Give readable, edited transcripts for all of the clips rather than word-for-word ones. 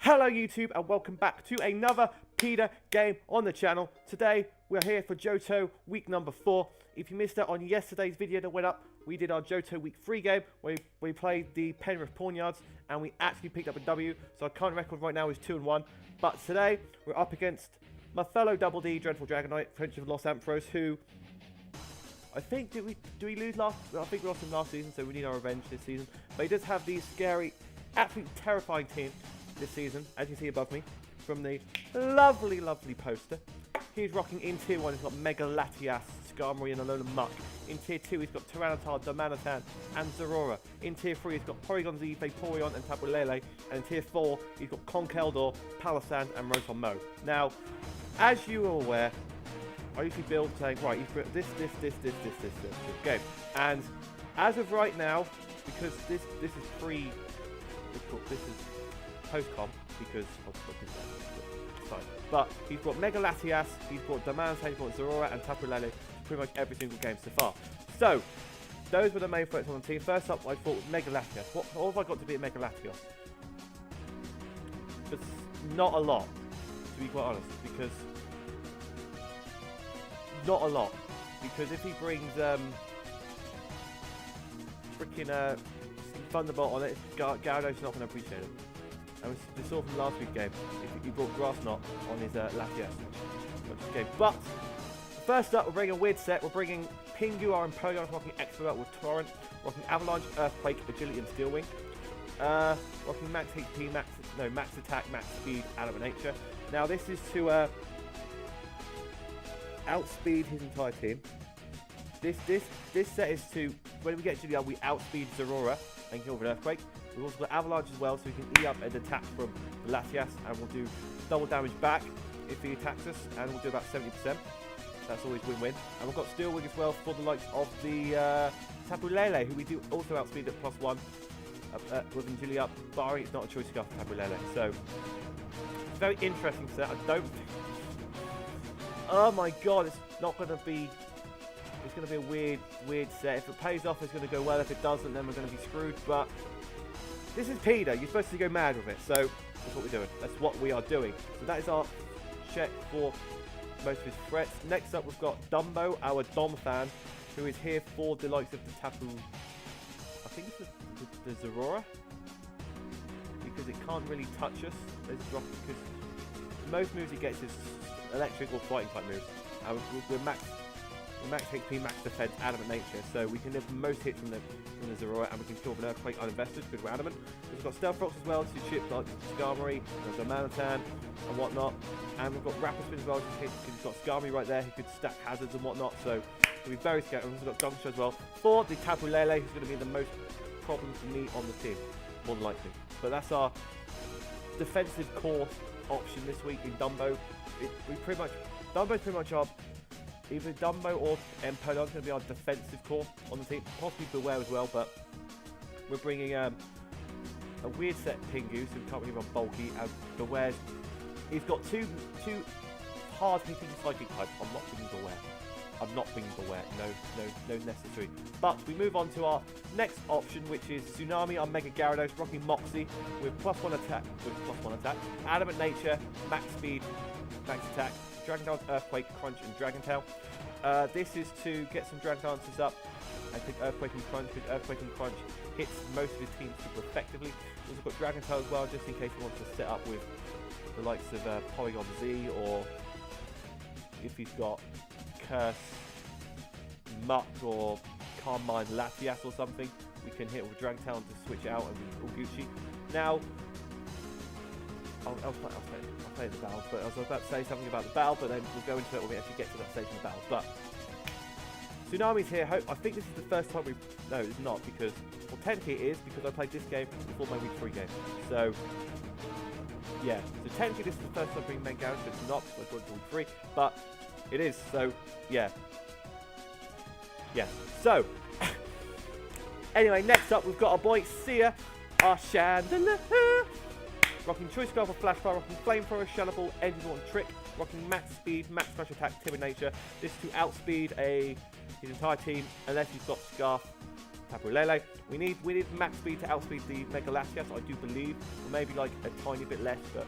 Hello YouTube and welcome back to another PIDA game on the channel. Today we're here for Johto week number 4. If you missed out on yesterday's video that went up, we did our Johto week 3 game where we played the Penrith Pawnyards and we actually picked up a W. So our current record right now is 2-1. But today we're up against my fellow Double D Dreadful Dragonite, French of Los Ampharos, who I think do we lose last? I think we lost him last season, so we need our revenge this season. But he does have these scary, absolutely terrifying team this season, as you see above me, from the lovely poster. He's rocking in tier 1, he's got Mega Latias, Skarmory and a load of muck. In tier 2 he's got Tyranitar, Darmanitan and Zorora. In tier 3 he's got Porygon Z, Vaporeon and Tapu Lele. And in tier 4 he's got Conkeldurr, Palossand and Rotom Mo. Now, as you are aware, I usually build saying, right, you've got this game. And as of right now, because this is this is post-com, because I'll put this down. But he's got Mega Latias, he's got Darmanitan, he's got Zorora and Tapu Lele, pretty much every single game so far. So, those were the main threats on the team. First up, I thought Mega Latias. What have I got to beat Mega Latias? Just not a lot, to be quite honest, because not a lot. Because if he brings freaking Thunderbolt on it, Gyarados not going to appreciate it. And we saw from last week's game, he brought Grass Knot on his Latias game. But first up, we're bringing a weird set. We're bringing Pingu, our Empoleon, rocking Expert with Torrent, rocking Avalanche, Earthquake, Agility, and Steel Wing. Rocking Max HP, Max Attack, Max Speed, Adamant Nature. Now this is to outspeed his entire team. This set is to, when we get Agility up, we outspeed Zorora and kill with an Earthquake. We've also got Avalanche as well, so we can E up and attack from the Latias, and we'll do double damage back if he attacks us, and we'll do about 70%. That's always win-win. And we've got Steel Wing as well for the likes of the Tapu Lele, who we do also outspeed at +1 with Agility up, barring it's not a choice to go for Tapu Lele. So, it's a very interesting set. I don't think... Oh my god, it's not going to be... It's going to be a weird set. If it pays off, it's going to go well. If it doesn't, then we're going to be screwed. But this is PIDA. You're supposed to go mad with it. So that's what we're doing. That's what we are doing. So that is our check for most of his threats. Next up, we've got Dumbo, our Dom fan, who is here for the likes of the Tapu. I think it's the Zorora, because it can't really touch us. Let's drop it, because most moves he gets is electric or fighting type moves. And we're max HP, max defense, Adamant Nature, so we can live most hits from the Zorora, and we can kill with an Earthquake uninvested because we're Adamant. We've got Stealth Rocks as well to chip like Skarmory, Darmanitan and whatnot, and we've got Rapid Spin as well, because we've got Skarmory right there who could stack hazards and whatnot, so we'll be very scared. And we've got Gumshoe as well for the Tapu Lele, who's going to be the most problem for me on the team, more than likely. But that's our defensive core option this week in Dumbo. Dumbo's pretty much our either Dumbo or Empoleon is going to be our defensive core on the team. Possibly Beware as well, but we're bringing a weird set Pingu, so we can't really run bulky. And Beware's, he's got two hard-hitting psychic types. I'm not bringing Beware. I'm not bringing Beware. No necessary. But we move on to our next option, which is Tsunami, our Mega Gyarados, rocking Moxie with +1 attack, Adamant Nature, Max Speed, Max Attack, Dragon Dance, Earthquake, Crunch, and Dragon Tail. This is to get some Dragon Dances up. I think Earthquake and Crunch, because Earthquake and Crunch hits most of his team super effectively. We've also got Dragon Tail as well, just in case he wants to set up with the likes of Porygon Z, or if he's got Curse, Muck, or Carmine Latias or something, we can hit with Dragon Tail to switch out and all Gucci. Now, I'll play the battle, but I was about to say something about the battle, but then we'll go into it when we actually get to that stage in the battle. But Tsunami's here. I think this is the first time no, it's not, because, well, technically it is, because I played this game before my week 3 game. So, yeah. So technically this is the first time bringing main Garage, but it's not, because I got to week 3. But it is, so, yeah. Yeah. So, anyway, next up we've got our boy Sia, our Chandelier. Rocking Choice Scarf for Flash Fire, rocking Flamethrower, Shadow Ball, Engine Ball, and Trick, rocking Max Speed, Max Smash Attack, Timid Nature. This is to outspeed his entire team, unless he's got Scarf Tapu Lele. We need max speed to outspeed the Mega Latias, I do believe. Or maybe like a tiny bit less, but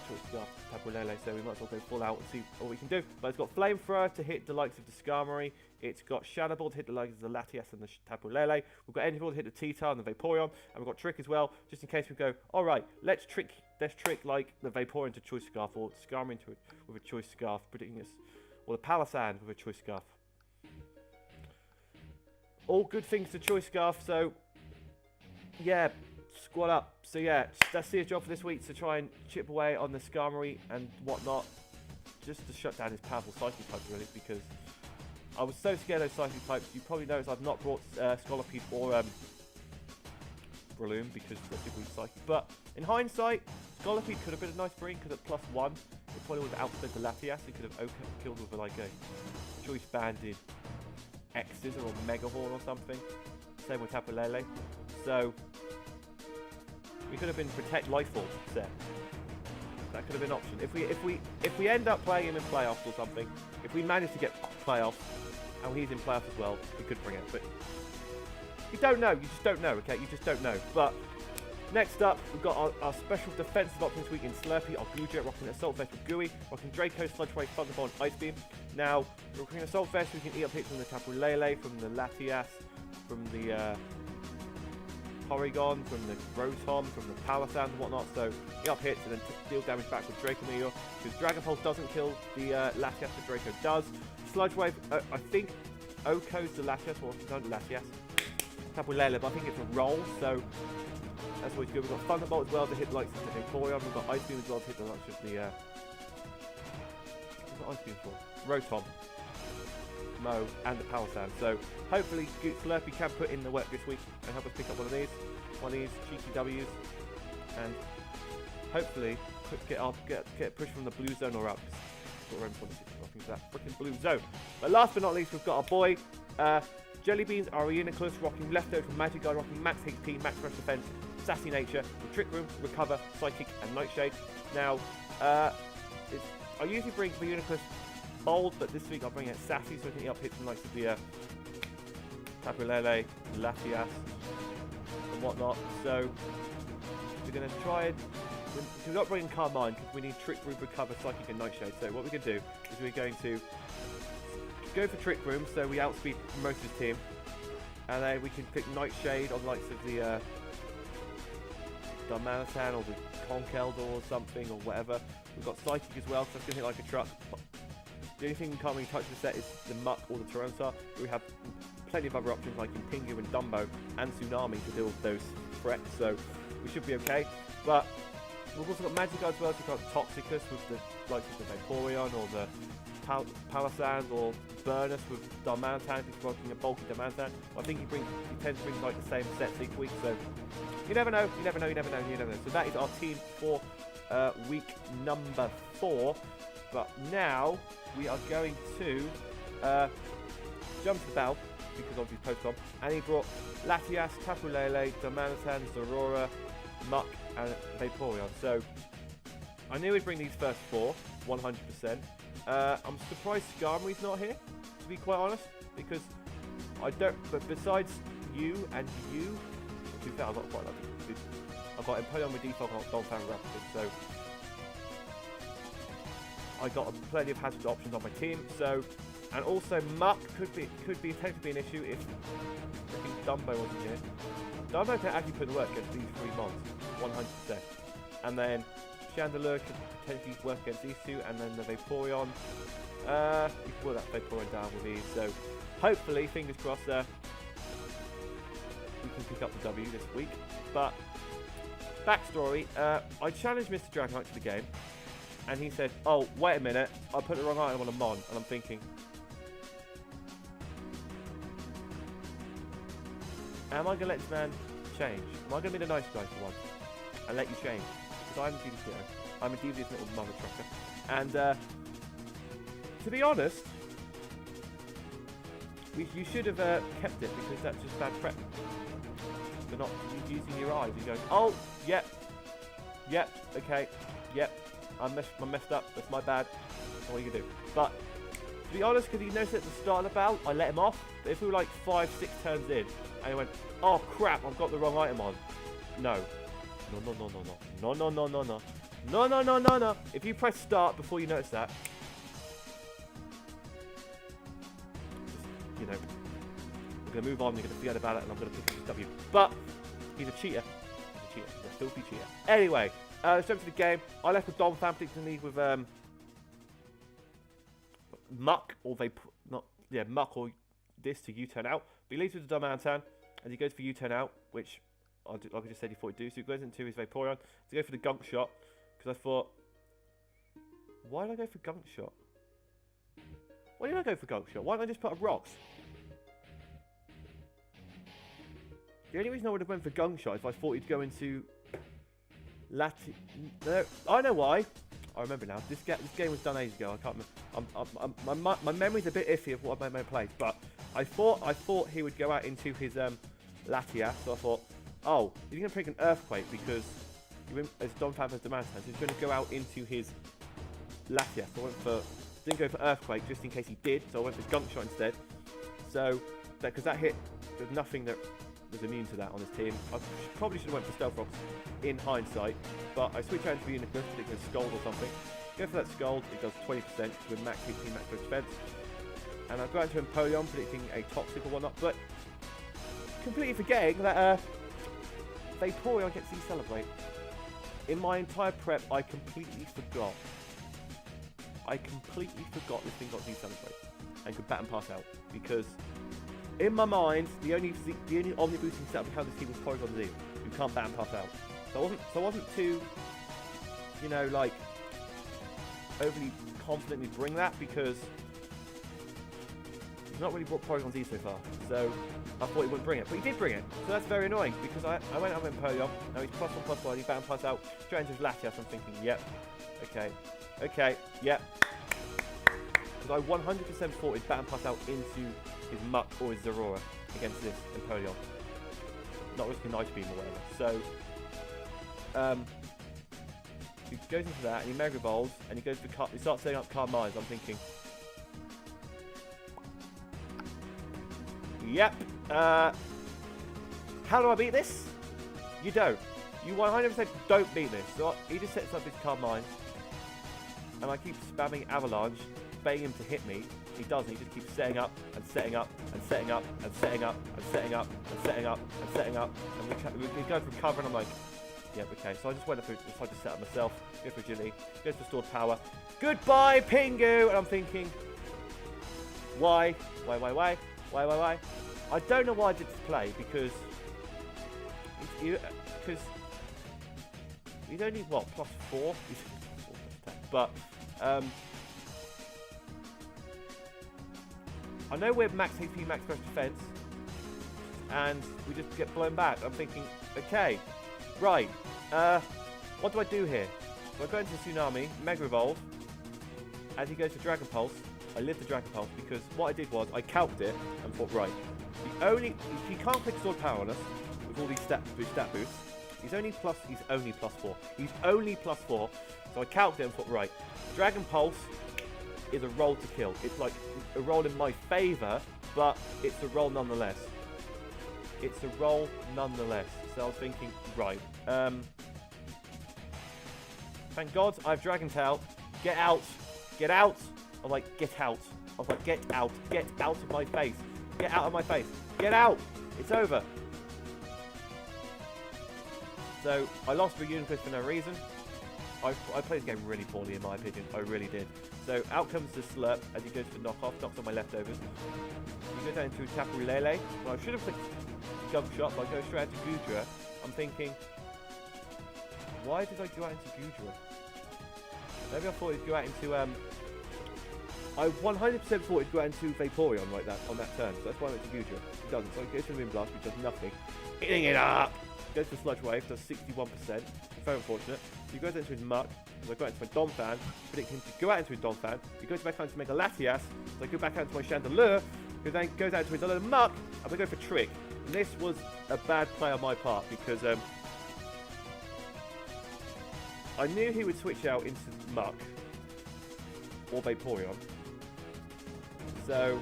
choice scarf Tapu Lele, so we might as well go full out and see what we can do. But it's got Flamethrower to hit the likes of the Skarmory. It's got Shadow Ball to hit the likes of the Latias and the Tapu Lele. We've got Energy Ball to hit the Tita and the Vaporeon, and we've got Trick as well, just in case we go, all right, let's trick like the Vaporeon to Choice Scarf, or Skarmory into it with a Choice Scarf, predicting this, or the Palisand with a Choice Scarf. All good things to Choice Scarf, so yeah, squad up. So yeah, that's the job for this week, to try and chip away on the Skarmory and whatnot, just to shut down his powerful Psychic types, really, because I was so scared of those Psychic types. You probably noticed I've not brought Scolipede or Breloom, because that's a weak Psychic. But in hindsight, Scolipede could have been a nice breed, because at +1, it probably would have outspent the Latias. It could have killed with like a Choice Banded X-Scissor or Mega Horn or something. Same with Tapu Lele. So we could have been Protect Lifeform set. That could have been an option. If we end up playing him in playoffs or something, if we manage to get playoffs and he's in playoffs as well, we could bring it. But you don't know. You just don't know. Okay, you just don't know. But next up, we've got our special defensive options week in Slurpee, our Glue Jet, rocking Assault Vest with Gooey, rocking Draco, Sludge Wave, Thunderbolt, and Ice Beam. Now, rocking Assault Vest, we can eat up hits from the Tapu Lele, from the Latias, from the Porygon, from the Rotom, from the Palisand and whatnot. So eat up hits and then deal damage back with Draco Meteor, because Dragon Pulse doesn't kill the Latias, but Draco does. Sludge Wave, I think Oko's the Latias, or not Latias, Tapu Lele, but I think it's a roll, so that's always good. We've got Thunderbolt as well to hit the likes of the Vaporeon. We've got Ice Beam as well to hit the likes of the what's Ice Beam for? Rotom, Mo, and the Palisand. So hopefully Slurpee can put in the work this week and help us pick up one of these cheeky W's, and hopefully get push from the blue zone or up. That freaking blue zone. But last but not least, we've got our boy Jelly Beans, our Reuniclus, rocking Leftover from Magic Guard, rocking Max HP, Max Rush Defense, Sassy Nature, Trick Room, Recover, Psychic, and Nightshade. Now, I usually bring Reuniclus Bold, but this week I'll bring it Sassy, so I can eat up hits from like the Tapu Lele, Latias, and whatnot. So we're going to try it. We're not bringing Carmine because we need Trick Room, Recover, Psychic, and Nightshade. So what we're going to do is we're going to go for Trick Room, so we outspeed most of the team, and then we can pick Nightshade on the likes of the Darmanitan or the Conkeldor or something or whatever. We've got Psychic as well, so that's going to hit like a truck. The only thing we can't really touch the set is the Muck or the Tyranitar. We have plenty of other options like Impingu and Dumbo and Tsunami to deal with those threats, so we should be okay. But we've also got Magikarp as well, so we've got Toxicus with the likes of the Vaporeon or the Palisand, or Burnus with Darmanitan if he's rocking a bulky Darmanitan. I think he tends to bring like the same sets each week, so you never know. So that is our team for week number 4. But now we are going to jump to the bell, because obviously post-com, and he brought Latias, Tapu Lele, Darmanitan, Zorora, Muck, and Vaporeon. So I knew we'd bring these first 4, 100%. I'm surprised Skarmory's not here, to be quite honest, because I don't. But besides you and you, to be fair, I've got quite lucky. I've got Empoleon with default, I've got Dolphin Raptor, so I got plenty of hazard options on my team. So, and also Muck could potentially be an issue if I think Dumbo wasn't here. Dumbo can actually put the work against these 3 mons, 100%. And then Chandelure could potentially work against these 2, and then the Vaporeon. You can put that Vaporeon down with these. So hopefully, fingers crossed, we can pick up the W this week. But backstory: I challenged Mr. Dragonite to the game, and he said, "Oh, wait a minute, I put the wrong item on a Mon," and I'm thinking, am I gonna let this man change? Am I gonna be the nice guy for once and let you change? Because I'm a devious little, I'm a devious little mother trucker. And to be honest, you should have kept it, because that's just bad prep. You're not using your eyes. You're going, oh, yep, okay, yep, I messed up. That's my bad. What are you gonna do? But To be honest, because he noticed at the start of the battle, I let him off. But if we were like 5, 6 turns in, and he went, oh crap, I've got the wrong item on. No. No, no, no, no, no. No, no, no, no, no. No, no, no, no, no. If you press start before you notice that, just, you know, we're going to move on, you're going to forget about it, and I'm going to pick up W. But, he's a cheater. He's a cheater. He's a filthy cheater. Anyway, let's jump to the game. I left with Dom Fan predicting the lead with, Muck, or Muck or this to U-turn out. But he leads with the Dumb Antan, and he goes for U-turn out, which, like I just said, he thought he'd do. So he goes into his Vaporeon to go for the Gunk Shot, because I thought, why did I go for Gunk Shot? Why did I go for Gunk Shot? Why didn't I just put up Rocks? The only reason I would have went for Gunk Shot is if I thought he'd go into Lati. No, I know why. I remember now. This game was done ages ago. I can't remember. My memory's a bit iffy of what I played, but I thought he would go out into his Latias. So I thought, oh, he's going to pick an Earthquake because he went, as Don Fan has demanded, so he's going to go out into his Latias. So I didn't go for Earthquake just in case he did. So I went for Gunk Shot instead. So because that hit, there's nothing that was immune to that on his team. I probably should have went for Stealth Rocks in hindsight, but I switch out to Unicus, particularly Scald or something. Go for that Scald, it does 20% with max HP, max defense. And I go out to Empoleon, predicting a Toxic or whatnot, but completely forgetting that Vaporeon gets Celebrate. In my entire prep, I completely forgot. This thing got Celebrate and could bat and pass out, because in my mind, the only Omni boosting setup we have this team was Porygon Z, who can't bat and pass out. So I wasn't too, you know, like, overly confidently bring that, because he's not really brought Porygon Z so far. So I thought he wouldn't bring it, but he did bring it. So that's very annoying, because I went out with Empoleon, now he's +1/+1, he bat and pass out, straight into his Latias. I'm thinking, yep, okay, yep. Because I 100% thought he'd bat and pass out into his Muck or his Zorora against this Empoleon. Not risking Ice Beam or whatever. So, he goes into that and he Mega Evolves and he goes for he starts setting up Card Mines. I'm thinking, yep. How do I beat this? You don't. You 100% don't beat this. So he just sets up his Card Mines, and I keep spamming Avalanche, begging him to hit me. He doesn't. He just keeps setting up and setting up and setting up and setting up and setting up and setting up and setting up, and we go for cover, and I'm like, yep, okay. So I just went up, so I just set up myself, go for agility, goes for stored power. Goodbye, Pingu! And I'm thinking, why? I don't know why I did this play, because he's only, what, +4? But, I know we're max HP, max special defense, and we just get blown back. I'm thinking, okay, right, what do I do here? So I go into Tsunami, Mega Evolve, as he goes for Dragon Pulse. I live the Dragon Pulse, because what I did was, I calced it, and thought, right, he can't click Sword Power on us, with all these stat boosts. He's only +4. He's only +4, so I calced it and thought, right, Dragon Pulse is a roll to kill. It's like a roll in my favour, but it's a roll nonetheless. So I was thinking, right, thank God I've Dragon Tail. Get out. I'm like, get out. I was like, get out of my face. Get out. It's over. So I lost for Unicus for no reason. I played the game really poorly, in my opinion. I really did. So out comes the Slurp as he goes for knockoff, knocks on my leftovers. He goes down into Tapu Lele. Well, I should have clicked Gunk Shot, but I go straight into Gudra. I'm thinking, why did I go out into Gudra? Maybe I thought he'd go out into I 100% thought he'd go out into Vaporeon like that on that turn, so that's why I went to Gudra. He doesn't, so he goes for Moon Blast, which does nothing. Eating it up! Goes for Sludge Wave, does 61%. It's very unfortunate. So he goes into his Muck, so I go out into my Donphan, predict him to go out into his Donphan. He goes back out to make a Latias, so I go back out to my Chandelure, who then goes out to his other Muck, and we go for Trick. And this was a bad play on my part, because I knew he would switch out into Muck, or Vaporeon. So,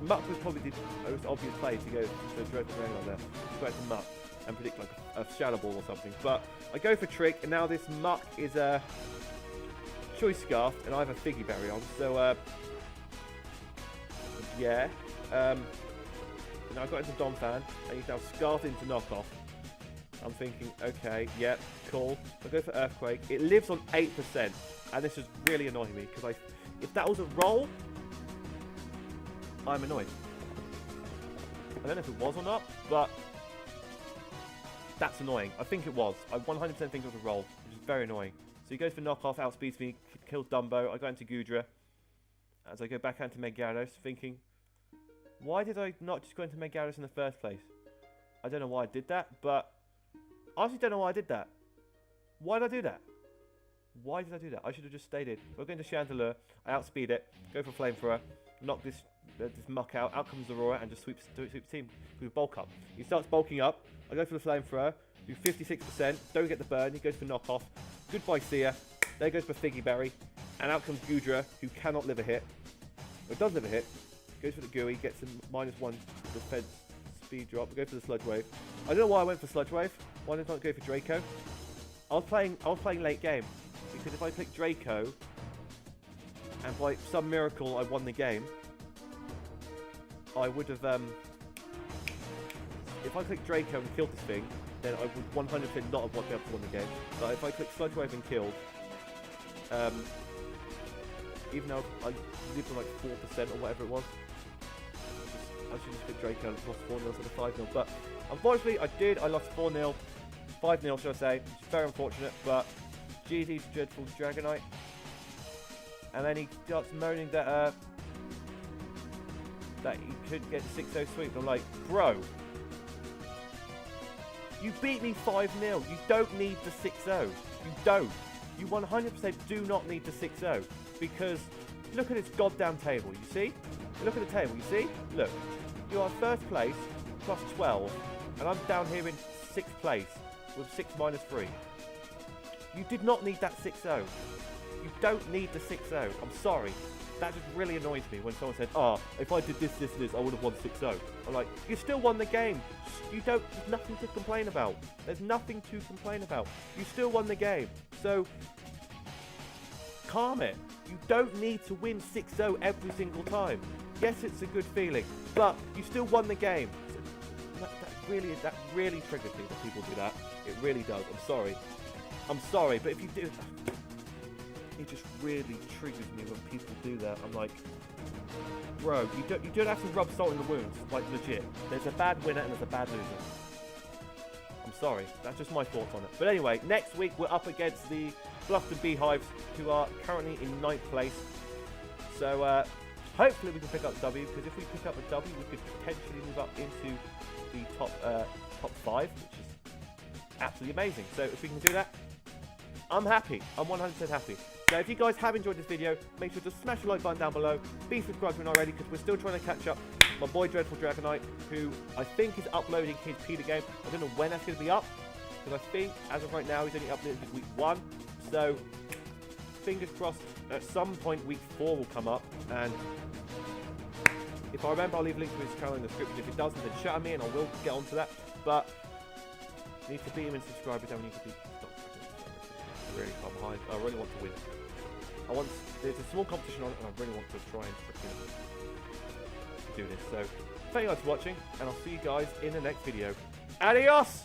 Muck was probably the most obvious play to go to Dreadful Dragonite there. Go back to Muck and predict like a Shadow Ball or something. But I go for Trick, and now this Muck is a Choice Scarf, and I have a Figgy Berry on. So, yeah. Now I've got into Donphan, and he's now Scarfed into Knockoff. I'm thinking, okay, yep, cool. I'll go for Earthquake. It lives on 8%, and this is really annoying me, because if that was a roll, I'm annoyed. I don't know if it was or not, but that's annoying. I think it was. I 100% think it was a roll, which is very annoying. So he goes for Knockoff, outspeeds me, kills Dumbo. I go into Goodra. As I go back into Megarados, thinking, why did I not just go into Megarados in the first place? I don't know why I did that, but I honestly don't know why I did that. Why did I do that? Why did I do that? I should have just stayed in. We're going to Chandelure. I outspeed it. Go for Flamethrower. Knock this Muck out. Out comes Aurora and just sweeps the team with Bulk Up. He starts bulking up. I go for the Flamethrower. Do 56%. Don't get the burn. He goes for Knockoff. Goodbye, Sia. There goes for Figgy Berry. And out comes Goodra, who cannot live a hit. Or does live a hit. Goes for the Gooey. Gets a -1 defense speed drop. We go for the Sludge Wave. I don't know why I went for Sludge Wave. Why did I not go for Draco? I was playing late game. Because if I clicked Draco, and by some miracle I won the game, I would have, if I clicked Draco and killed this thing, then I would 100% not have been able to win the game. But if I clicked Sludge Wave and killed, even though I lived on like 4% or whatever it was, I should just click Draco and lost 4-0 instead of 5-0. But unfortunately I did, I lost 4-0, 5-0 should I say, which is very unfortunate, but GG's Dreadful Dragonite. And then he starts moaning that he couldn't get the 6-0 sweep. I'm like, bro, you beat me 5-0. You don't need the 6-0. You don't. You 100% do not need the 6-0. Because look at this goddamn table, you see? Look at the table, you see? Look, you are first place, plus 12. And I'm down here in 6th place, with 6 minus 3. You did not need that 6-0. You don't need the 6-0. I'm sorry. That just really annoys me when someone said, oh, if I did this, this, and this, I would have won 6-0. I'm like, you still won the game. There's nothing to complain about. There's nothing to complain about. You still won the game. So, calm it. You don't need to win 6-0 every single time. Yes, it's a good feeling, but you still won the game. So that really triggers me when people do that. It really does. I'm sorry, but if you do, it just really triggers me when people do that. I'm like, bro, you don't have to rub salt in the wounds, like legit. There's a bad winner and there's a bad loser. I'm sorry, that's just my thoughts on it. But anyway, next week we're up against the Bluffton Beehives, who are currently in 9th place. So hopefully we can pick up the W, because if we pick up a W, we could potentially move up into the top 5, which is absolutely amazing. So if we can do that, I'm happy. I'm 100% happy. Now, if you guys have enjoyed this video, make sure to smash the like button down below. Be subscribed if you're not already, because we're still trying to catch up my boy Dreadful Dragonite, who I think is uploading his PIDA game. I don't know when that's going to be up, because I think, as of right now, he's only uploaded week 1. So, fingers crossed, at some point week 4 will come up, and if I remember, I'll leave a link to his channel in the description. If it doesn't, then shout at me and I will get onto that. But, need to beat him in subscribers, don't need to beat really far behind. I really want to win. There's a small competition on it, and I really want to try and do this. So, thank you guys for watching, and I'll see you guys in the next video. Adios!